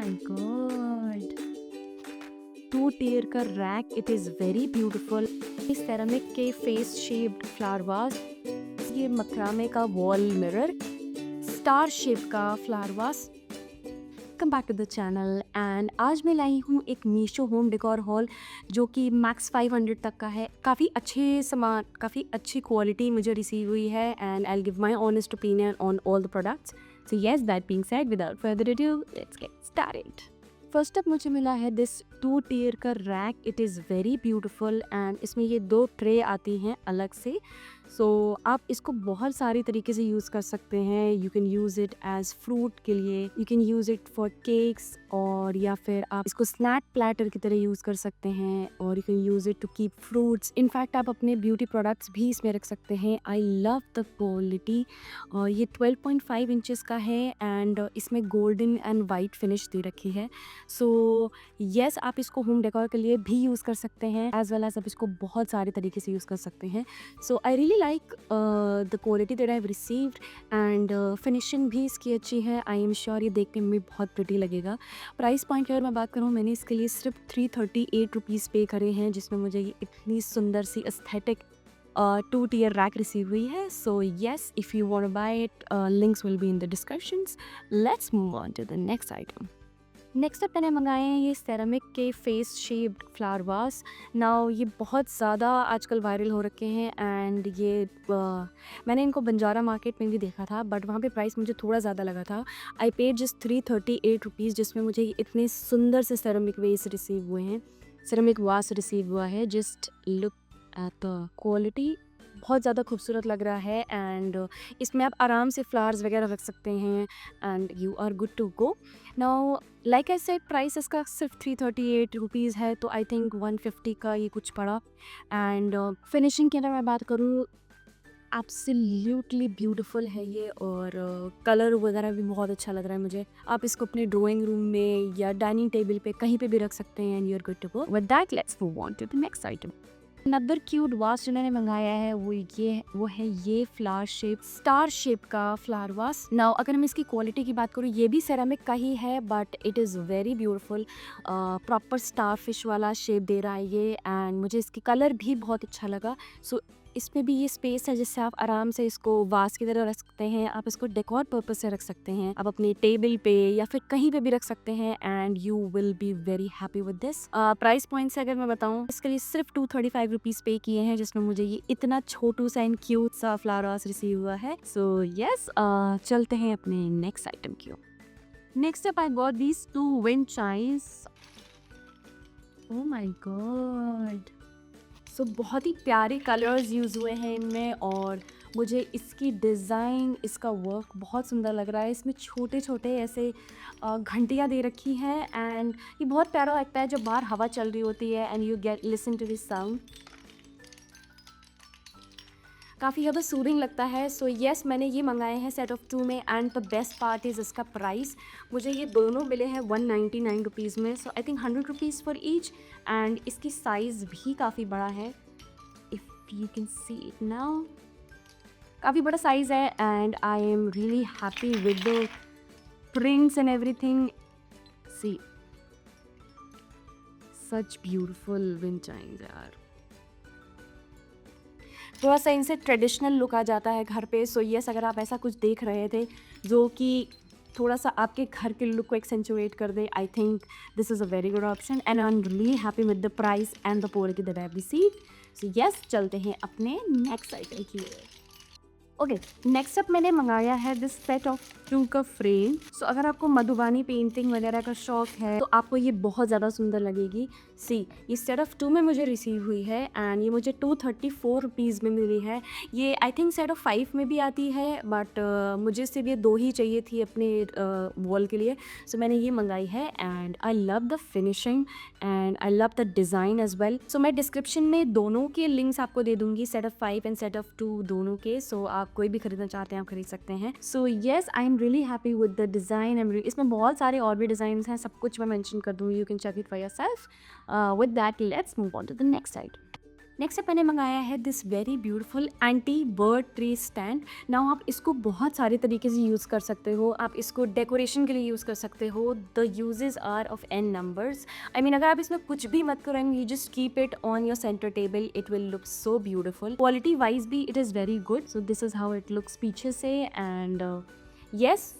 My God, two tier का rack, it is very beautiful. इस ceramic के face shaped flower vase, ये macrame का वॉल मिरर, स्टार शेप का flower vase. Welcome back to the channel and आज मैं लाई हूँ एक मीशो होम डेकोर हॉल जो कि मैक्स 500 तक का है। काफ़ी अच्छे सामान, काफ़ी अच्छी क्वालिटी मुझे रिसीव हुई है and I give my honest opinion on all the products. So yes, that being said, without further ado let's get started. First up मुझे मिला है दिस टू टियर का rack. It is very beautiful and इसमें ये दो tray आती हैं अलग से। सो आप इसको बहुत सारी तरीके से यूज़ कर सकते हैं। You can use it as fruit के लिए, you can use it for cakes, और या फिर आप इसको स्नैक प्लेटर की तरह यूज़ कर सकते हैं, और you can use it to keep fruits. In fact आप अपने ब्यूटी प्रोडक्ट्स भी इसमें रख सकते हैं। I love the quality. और ये 12.5 इंचेस का है एंड इसमें गोल्डन एंड वाइट फिनिश दे रखी है। सो येस, आप इसको होम डेकोर के लिए भी यूज़ कर सकते हैं, एज वेल एज आप इसको बहुत सारे तरीके से यूज़ कर सकते हैं। So I really like the quality that I have received and finishing भी इसकी अच्छी है। आई एम श्योर ये देखने में भी बहुत प्रिटी लगेगा। प्राइस पॉइंट की अगर मैं बात करूँ, मैंने इसके लिए सिर्फ 338 रुपीज़ पे करे हैं, जिसमें मुझे ये इतनी सुंदर सी aesthetic two tier rack receive हुई है। So yes, if you want to buy it, links will be in the descriptions. Let's move on to the next item. Next up मैंने मंगाए हैं ये सेरामिक के face shaped flower vase. Now ये बहुत ज़्यादा आजकल वायरल हो रखे हैं एंड ये मैंने इनको बंजारा मार्केट में भी देखा था, बट वहाँ पे प्राइस मुझे थोड़ा ज़्यादा लगा था। आई पेड जस्ट 338 रुपीज़, जिसमें मुझे इतने सुंदर से सेरामिक वेस रिसीव हुए हैं, सेरामिक वास रिसीव हुआ है। Just look at the quality, बहुत ज़्यादा खूबसूरत लग रहा है एंड इसमें आप आराम से फ्लावर्स वगैरह रख सकते हैं and you are good to go. Now like I said, price इसका सिर्फ 338 रुपीज़ है, तो आई थिंक 150 का ये कुछ पड़ा। एंड फिनिशिंग की अगर मैं बात करूँ, एब्सोल्युटली ब्यूटीफुल है ये, और कलर वगैरह भी बहुत अच्छा लग रहा है मुझे। आप इसको अपने ड्राइंग रूम में या डाइनिंग टेबल पे कहीं पे भी रख सकते हैं and you are good to go. With that let's move on to the next item. Another cute vase जो मैंने मंगाया है वो है ये फ्लावर शेप, स्टार शेप का फ्लावर वास। नाउ अगर मैं इसकी क्वालिटी की बात करूँ, ये भी सेरामिक का ही है, but it is very beautiful. Proper star fish वाला शेप दे रहा है ये, एंड मुझे इसकी कलर भी बहुत अच्छा लगा। सो इसमें भी ये स्पेस है जिससे आप आराम से इसको वास की तरह रख सकते हैं। आप इसको डेकोर पर्पस से रख सकते हैं, आप अपने टेबल पे या फिर कहीं पे भी रख सकते हैं and you will be very happy with this. Price point से अगर मैं बताऊं, इसके लिए सिर्फ 235 रुपीज़ पे किए हैं, जिसमें मुझे ये इतना छोटू सा एंड क्यूट सा फ्लावर वास रिसीव हुआ है। सो येस, चलते हैं अपने नेक्स्ट आइटम की ओर। Next up I got these two wind chimes. Oh my god, so बहुत ही प्यारे कलर्स यूज़ हुए हैं इनमें, और मुझे इसकी डिज़ाइन, इसका वर्क बहुत सुंदर लग रहा है। इसमें छोटे छोटे ऐसे घंटियाँ दे रखी हैं एंड ये बहुत प्यारा लगता है जब बाहर हवा चल रही होती है and you get listen to this sound. काफ़ी ज़्यादा सूदिंग लगता है। सो येस, मैंने ये मंगाए हैं सेट ऑफ 2 में, and the best part is इसका प्राइस। मुझे ये दोनों मिले हैं 199 रुपीज़ में, so I think 100 rupees for each. And इसकी साइज़ भी काफ़ी बड़ा है, if you can see it now. काफ़ी बड़ा साइज़ है and I am really happy with the prints and everything. See, such beautiful wind chimes यार। थोड़ा सा इनसे ट्रेडिशनल लुक आ जाता है घर पे। सो येस, अगर आप ऐसा कुछ देख रहे थे जो कि थोड़ा सा आपके घर के लुक को एक्सेंचुएट कर दे, I think this is a very good option and I am really happy with the price and the quality that I have received. So yes, चलते हैं अपने नेक्स्ट आइटम की ओर। ओके, नेक्स्ट अप मैंने मंगाया है this set of 2 का frame. सो अगर आपको मधुबानी पेंटिंग वगैरह का शौक है तो आपको ये बहुत ज़्यादा सुंदर लगेगी। सी, ये सेट ऑफ 2 में मुझे रिसीव हुई है एंड ये मुझे 234 रुपीज़ में मिली है। ये आई थिंक सेट ऑफ 5 में भी आती है, बट मुझे सिर्फ ये 2 ही चाहिए थी अपने वॉल के लिए। सो मैंने ये मंगाई है and I love the finishing and I love the design as well. So मैं डिस्क्रिप्शन में दोनों के लिंक्स आपको दे दूँगी, set of 5 and set of 2 दोनों के। सो आप कोई भी खरीदना चाहते हैं आप खरीद सकते हैं। So yes, I am really happy with the design. इसमें बहुत सारे और भी डिज़ाइन हैं, सब कुछ मैं मेंशन कर दूँगी, you can check it for yourself. With that let's move on to the next side. Next मैंने मंगाया है this very beautiful anti bird tree stand. Now आप इसको बहुत सारे तरीके से यूज़ कर सकते हो। आप इसको डेकोरेशन के लिए यूज़ कर सकते हो। The uses are of an numbers. I mean अगर आप इसमें कुछ भी मत करो, you just keep it on your centre table, it will look so beautiful. Quality wise भी it is very good. So this is how it looks पीछे से। And yes,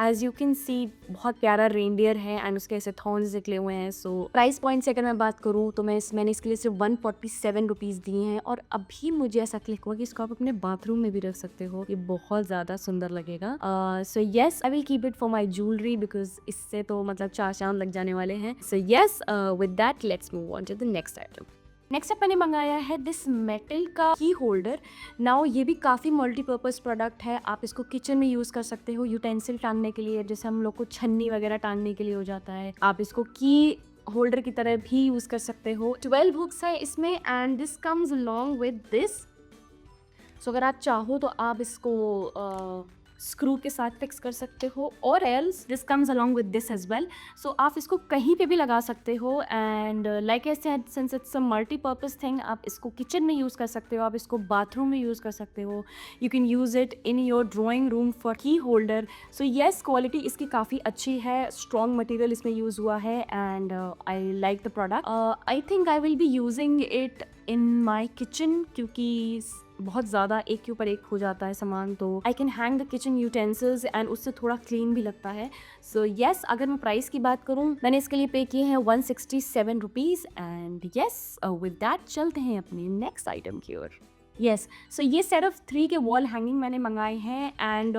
as you can see बहुत प्यारा reindeer है and उसके ऐसे thorns निकले हुए हैं। सो प्राइस पॉइंट से अगर मैं बात करूँ तो मैंने इसके लिए सिर्फ 147 रुपीज़ दिए हैं। और अभी मुझे ऐसा क्लिक हुआ कि इसको आप अपने बाथरूम में भी रख सकते हो, ये बहुत ज़्यादा सुंदर लगेगा। So yes, I will keep it for my jewellery because इससे तो मतलब 4 चांद लग जाने वाले हैं। So yes, with that let's move on to the next item. Next up मैंने मंगाया है दिस मेटल का की होल्डर। नाउ ये भी काफ़ी मल्टीपर्पज़ प्रोडक्ट है। आप इसको किचन में यूज़ कर सकते हो यूटेंसिल टांगने के लिए, जैसे हम लोग को छन्नी वगैरह टांगने के लिए हो जाता है। आप इसको की होल्डर की तरह भी यूज़ कर सकते हो। 12 हुक्स है इसमें and this comes along with this. So अगर आप चाहो तो आप इसको स्क्रू के साथ फिक्स कर सकते हो, और else this comes along with this as well. So आप इसको कहीं पे भी लगा सकते हो। And like I said, since it's a multipurpose thing, आप इसको किचन में यूज़ कर सकते हो, आप इसको बाथरूम में यूज़ कर सकते हो। You can use it in your drawing room for की होल्डर। सो येस, क्वालिटी इसकी काफ़ी अच्छी है, स्ट्रॉन्ग मटेरियल इसमें यूज़ हुआ है and I like the product. I think I will be using it in my kitchen, क्योंकि बहुत ज़्यादा एक के ऊपर एक हो जाता है सामान, तो I can hang the kitchen utensils and उससे थोड़ा क्लीन भी लगता है। सो येस, अगर मैं प्राइस की बात करूँ, मैंने इसके लिए पे किए हैं 167 rupees. And yes, with that चलते हैं अपने नेक्स्ट आइटम की ओर। येस, सो ये सेट ऑफ 3 के वॉल हैंगिंग मैंने मंगाए हैं एंड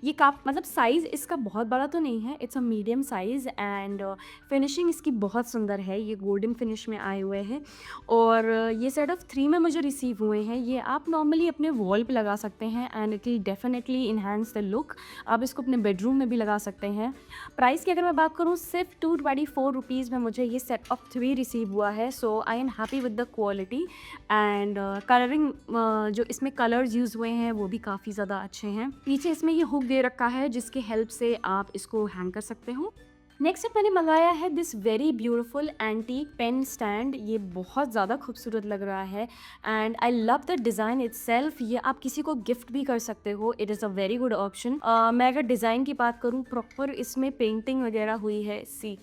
ये मतलब साइज़ इसका बहुत बड़ा तो नहीं है, it's a medium size and finishing इसकी बहुत सुंदर है। ये गोल्डन फिनिश में आए हुए हैं और ये सेट ऑफ 3 में मुझे रिसीव हुए हैं। ये आप नॉर्मली अपने वॉल पे लगा सकते हैं and it will definitely enhance the look. आप इसको अपने बेडरूम में भी लगा सकते हैं। प्राइस की अगर मैं बात करूँ, सिर्फ 224 रुपीज़ में मुझे ये सेट ऑफ 3 रिसीव हुआ है। So I am happy with the quality and colouring, जो इसमें कलर्स यूज़ हुए हैं वो भी काफ़ी ज़्यादा अच्छे हैं। पीछे इसमें ये हुक दे रखा है जिसकी हेल्प से आप इसको हैंग कर सकते हो। नेक्स्ट अप मैंने मंगाया है this very beautiful antique pen stand. ये बहुत ज़्यादा खूबसूरत लग रहा है and I love the design itself. ये आप किसी को गिफ्ट भी कर सकते हो, it is a very good option. मैं अगर डिज़ाइन की बात करूँ, प्रॉपर इसमें पेंटिंग वगैरह हुई है। सी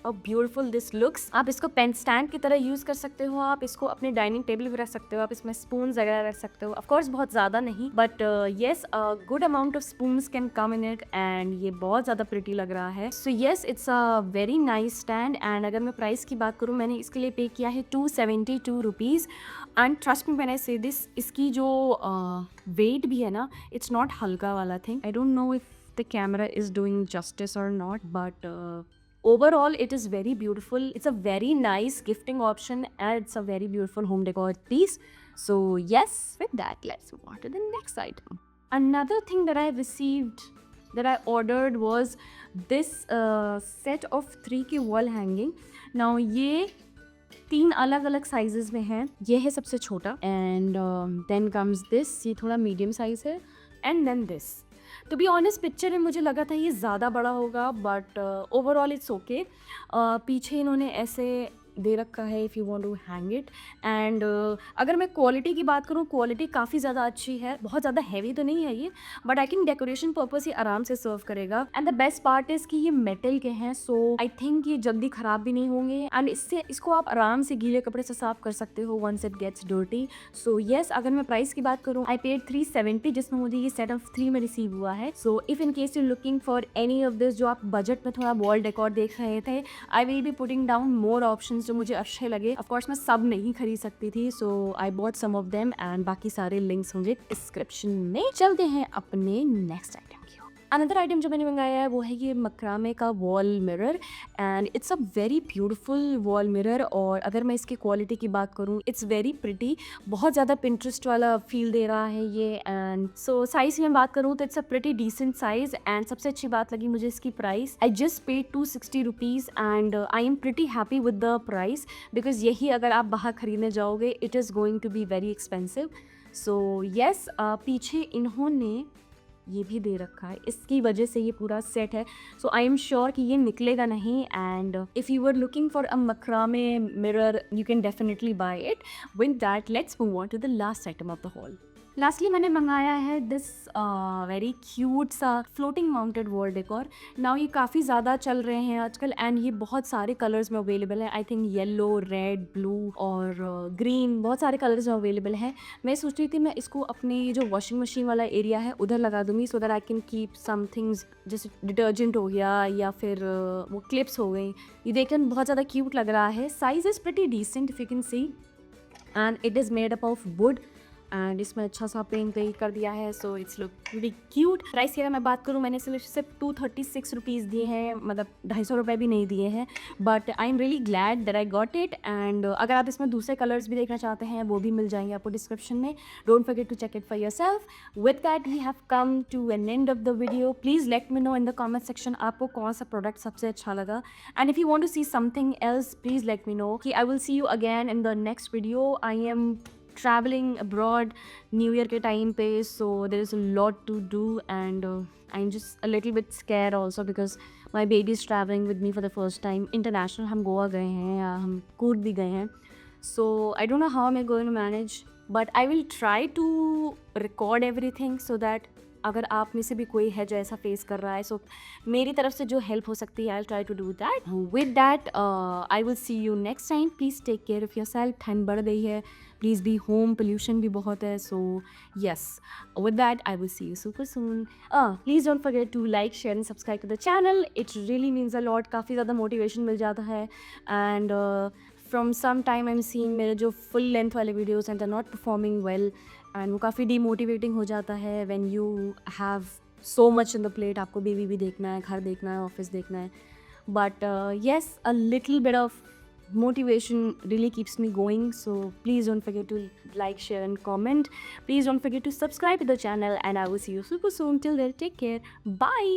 ब्यूटीफुल दिस लुक्स। आप इसको पेन स्टैंड की तरह यूज़ कर सकते हो, आप इसको अपने डाइनिंग टेबल पे रख सकते हो, आप इसमें स्पून वगैरह रख सकते हो। ऑफ कोर्स बहुत ज़्यादा नहीं, but yes, good amount of spoons can come in it and ये बहुत ज़्यादा प्रिटी लग रहा है। So yes, it's a very nice stand and अगर मैं प्राइस की बात करूँ, मैंने इसके लिए पे किया है 272 rupees and trust me when I से दिस, इसकी जो वेट भी है ना, इट्स नॉट हल्का वाला thing. I don't know if the camera is doing justice और not, but overall it is very beautiful. It's a very nice gifting option and it's a very beautiful home decor piece. So yes, with that let's move on to the next item. Another thing that I received, that I ordered was this set of 3 के wall hanging. Now ये 3 अलग अलग sizes में हैं। ये है सबसे छोटा एंड देन कम्स दिस, ये थोड़ा मीडियम साइज है and then this. To be honest, picture में मुझे लगा था ये ज़्यादा बड़ा होगा, बट ओवरऑल इट्स ओके। पीछे इन्होंने ऐसे दे रखा है if you want to hang it and अगर मैं क्वालिटी की बात करूँ, क्वालिटी काफ़ी ज़्यादा अच्छी है। बहुत ज़्यादा हैवी तो नहीं है ये, but I think decoration purpose ये आराम से सर्व करेगा। And the best part is कि ये मेटल के हैं, सो आई थिंक ये जल्दी ख़राब भी नहीं होंगे एंड इसको आप आराम से गीले कपड़े से साफ कर सकते हो once it gets dirty. So yes, अगर मैं प्राइस की बात करूँ, आई पेड 370, जिसमें मुझे ये सेट ऑफ 3 में रिसीव हुआ है। So if in case you looking for any of this, जो आप बजट में थोड़ा वॉल डेकोर देख रहे थे, I will be putting down more option जो मुझे अच्छे लगे। ऑफ कोर्स मैं सब नहीं खरीद सकती थी, so I bought some of them and बाकी सारे लिंक्स मुझे डिस्क्रिप्शन में। चलते हैं अपने नेक्स्ट आइटम की ओर। अनदर आइटम जो मैंने मंगाया है वो है ये मकरामे का wall mirror and it's a very beautiful wall mirror. और अगर मैं इसकी क्वालिटी की बात करूँ, इट्स वेरी प्रिटी, बहुत ज़्यादा पिंटरेस्ट वाला फील दे रहा है ये। एंड सो साइज़ की मैं बात करूँ तो it's a pretty decent size and सबसे अच्छी बात लगी मुझे इसकी price. I just paid 260 rupees and I am pretty happy with the price, because यही अगर आप बाहर खरीदने जाओगे, it is going to be very expensive. So yes, पीछे इन्होंने ये भी दे रखा है, इसकी वजह से ये पूरा सेट है. सो आई एम श्योर कि ये निकलेगा नहीं. And if you are looking for a macrame mirror you can definitely buy it. With that let's move on to the last item of the hall. Lastly मैंने मंगाया है this very cute सा floating mounted wall decor. Now ये काफ़ी ज़्यादा चल रहे हैं आजकल एंड ये बहुत सारे कलर्स में अवेलेबल है. I think yellow, red, blue और ग्रीन, बहुत सारे कलर्स में अवेलेबल है. मैं सोच रही थी मैं इसको अपनी जो वॉशिंग मशीन वाला एरिया है उधर लगा दूँगी so that I can keep some things, जैसे डिटर्जेंट हो गया या फिर वो क्लिप्स हो गई. ये देखकर बहुत ज़्यादा क्यूट लग रहा है. Size is pretty decent if you can see and it is made up of wood and इसमें अच्छा सा पेंट वेंट कर दिया है. So it's look very cute. Price की अगर मैं बात करूँ, मैंने सिर्फ 236 रुपीज़ दिए हैं, मतलब 250 रुपये भी नहीं दिए हैं. But I am really glad that I got it. And अगर आप इसमें दूसरे कलर्स भी देखना चाहते हैं वो भी मिल जाएंगे आपको डिस्क्रिप्शन में. Don't forget to check it for yourself. With that we have come to an end of the video. Please let me know in the comment section आपको कौन सा प्रोडक्ट सबसे अच्छा लगा. And if you want to see something else please let me know. कि I will see you again in the next video. I am traveling abroad New Year के time पे, so there is a lot to do and I'm just a little bit scared also because my baby is traveling with me for the first time international. हम गोवा गए हैं या हम कूर्ग भी गए हैं. So I don't know how I'm going to manage but I will try to record everything so that अगर आप में से भी कोई है जो ऐसा फेस कर रहा है सो मेरी तरफ से जो हेल्प हो सकती है I will try to do that. With that I will see you next time. Please take care of yourself. ठंड बढ़ गई है, प्लीज़ बी होम, पोल्यूशन भी बहुत है. So yes, with that I will see you super soon. Please don't forget to like, share and subscribe to the channel. It really means a lot. काफ़ी ज़्यादा motivation मिल जाता है. And from some time I am seeing मेरे जो full length वाले videos हैं they are not performing well and वो काफ़ी डीमोटिवेटिंग हो जाता है when you have so much in the plate. आपको बेबी भी देखना है, घर देखना है, ऑफिस देखना है. But yes, a little bit of motivation really keeps me going. So please don't forget to like, share and comment. Please don't forget to subscribe to the channel and I will see you super soon. Till then, take care. Bye.